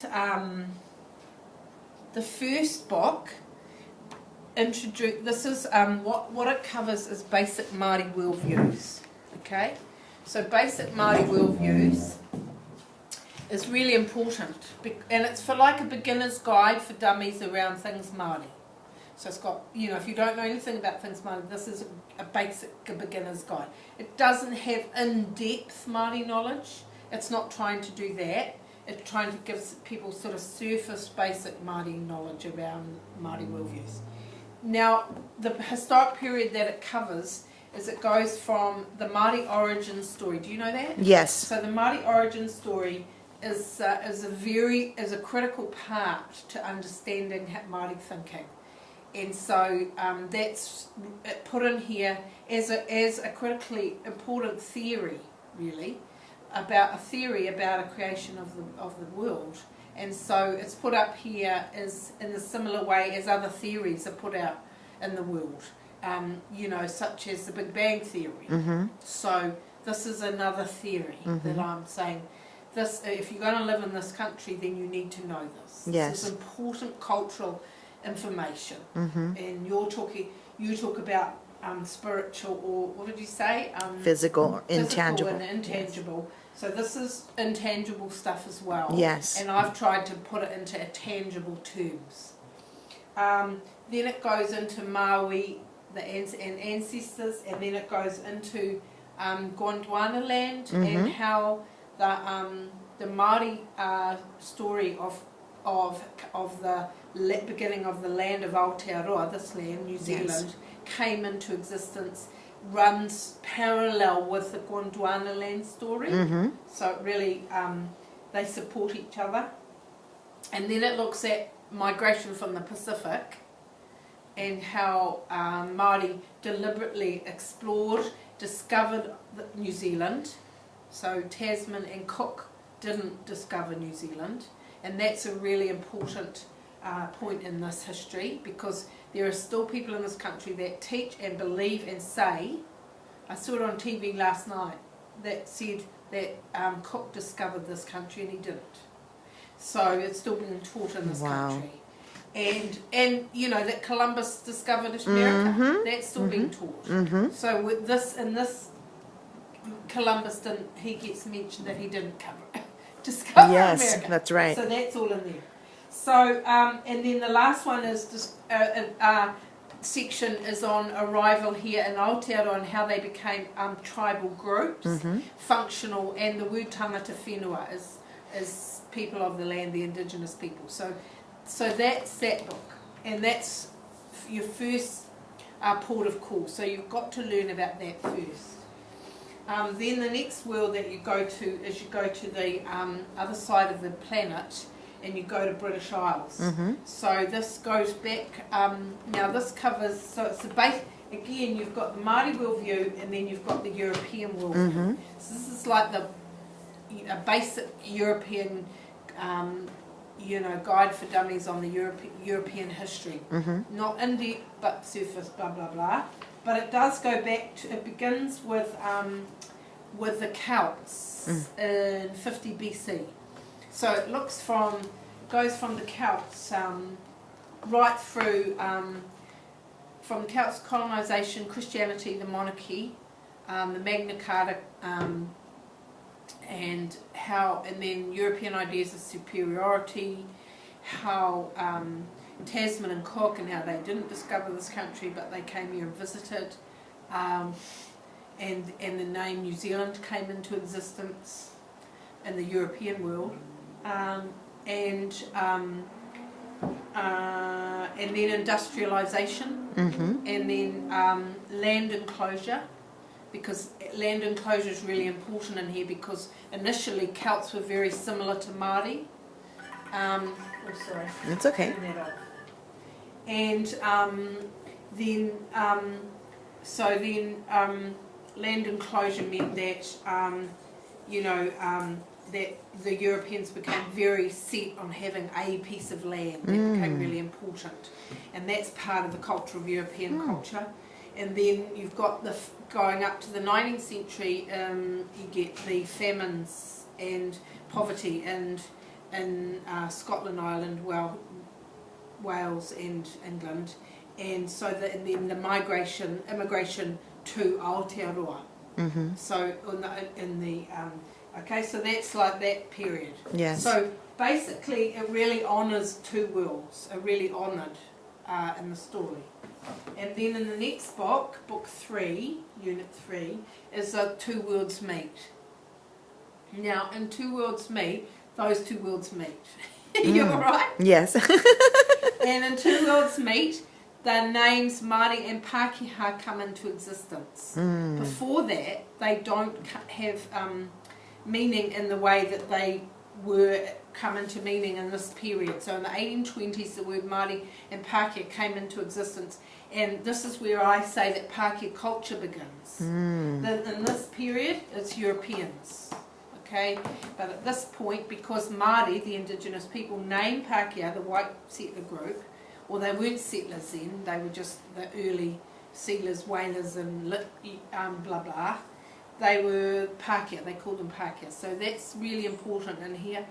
the first book this is what it covers is basic Māori worldviews. Okay, so basic Māori worldviews is really important, and it's for like a beginner's guide for dummies around things Māori. So it's got, you know, if you don't know anything about things Māori, this is a beginner's guide. It doesn't have in-depth Māori knowledge. It's not trying to do that. It's trying to give people sort of surface basic Māori knowledge around Māori worldviews. Now, the historic period that it covers is it goes from the Māori origin story. Do you know that? Yes. So the Māori origin story is a critical part to understanding Māori thinking. And so that's put in here as a critically important theory, really, about a creation of the world. And so it's put up here as in a similar way as other theories are put out in the world, you know, such as the Big Bang theory. Mm-hmm. So this is another theory that I'm saying. This, if you're going to live in this country, then you need to know this. Yes. This is important cultural information. Mm-hmm. And you talk about spiritual, or what did you say? Physical, intangible. And intangible. Yes. So this is intangible stuff as well. Yes. And I've tried to put it into tangible terms. Then it goes into Maui, and ancestors, and then it goes into Gondwana land and how the Māori story of the beginning of the land of Aotearoa, this land, New Zealand, came into existence, runs parallel with the Gondwana land story. So it really, they support each other. And then it looks at migration from the Pacific and how Māori deliberately explored, discovered New Zealand. So Tasman and Cook didn't discover New Zealand. And that's a really important point in this history, because there are still people in this country that teach and believe and say, I saw it on TV last night, that said that Cook discovered this country and he didn't. So it's still being taught in this country. And you know that Columbus discovered America, that's still being taught. So with this, in this, Columbus didn't, he gets mentioned that he didn't discover America. Yes, that's right. So that's all in there. So, and then the last one is just, section is on arrival here in Aotearoa and how they became tribal groups, functional, and the word tangata whenua is people of the land, the indigenous people. So that's that book, and that's your first port of call. So you've got to learn about that first. Then the next world that you go to is you go to the other side of the planet, and you go to British Isles. So this goes back, now this covers, so it's the base, again you've got the Māori worldview and then you've got the European worldview. So this is like a basic European, you know, guide for dummies on the European history. Not in-depth, but surface, blah, blah, blah. But it does go back to, it begins with the Celts in 50 BC. So it goes from the Celts right through, from the Celts colonisation, Christianity, the monarchy, the Magna Carta, and then European ideas of superiority, how Tasman and Cook and how they didn't discover this country but they came here and visited, and the name New Zealand came into existence in the European world, and then industrialisation, and then land enclosure, because land enclosure is really important in here, because initially Celts were very similar to Māori. Oh, sorry. It's okay. And then land enclosure meant that you know, that the Europeans became very set on having a piece of land. That became really important, and that's part of the culture of European culture. And then you've got going up to the 19th century, you get the famines and poverty, and in Scotland, Ireland, Wales and England, and then the immigration to Aotearoa. So okay, so that's like that period. Yes. So basically it really honours two worlds, are really honoured in the story. And then in the next book, book 3, unit 3, is Two Worlds Meet. Now in Two Worlds Meet, those two worlds meet. You alright? Yes. And in Two Worlds Meet, the names Māori and Pākehā come into existence. Before that, they don't have meaning in the way that they come into meaning in this period. So in the 1820s, the word Māori and Pākehā came into existence, and this is where I say that Pākehā culture begins. In this period, it's Europeans. Okay, but at this point, because Māori, the indigenous people, named Pākehā, the white settler group, or they weren't settlers then, they were just the early sealers, whalers and blah blah, they were Pākehā, they called them Pākehā. So that's really important in here.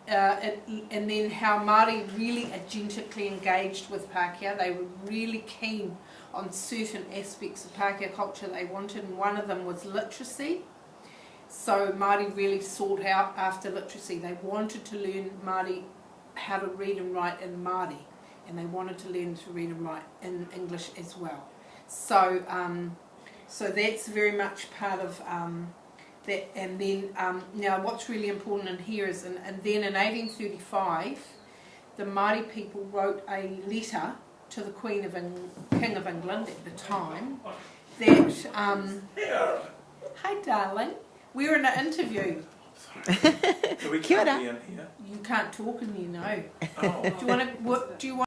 And then how Māori really agentically engaged with Pākehā. They were really keen on certain aspects of Pākehā culture they wanted, and one of them was literacy. So Māori really sought out after literacy. They wanted to learn Māori how to read and write in Māori, and they wanted to learn to read and write in English as well. So so that's very much part of that. And then now what's really important in here is, and then in 1835, the Māori people wrote a letter to the King of England at the time that, hi darling, we're in an interview. So we can't be in here. You can't talk in here, no. Oh. Do you want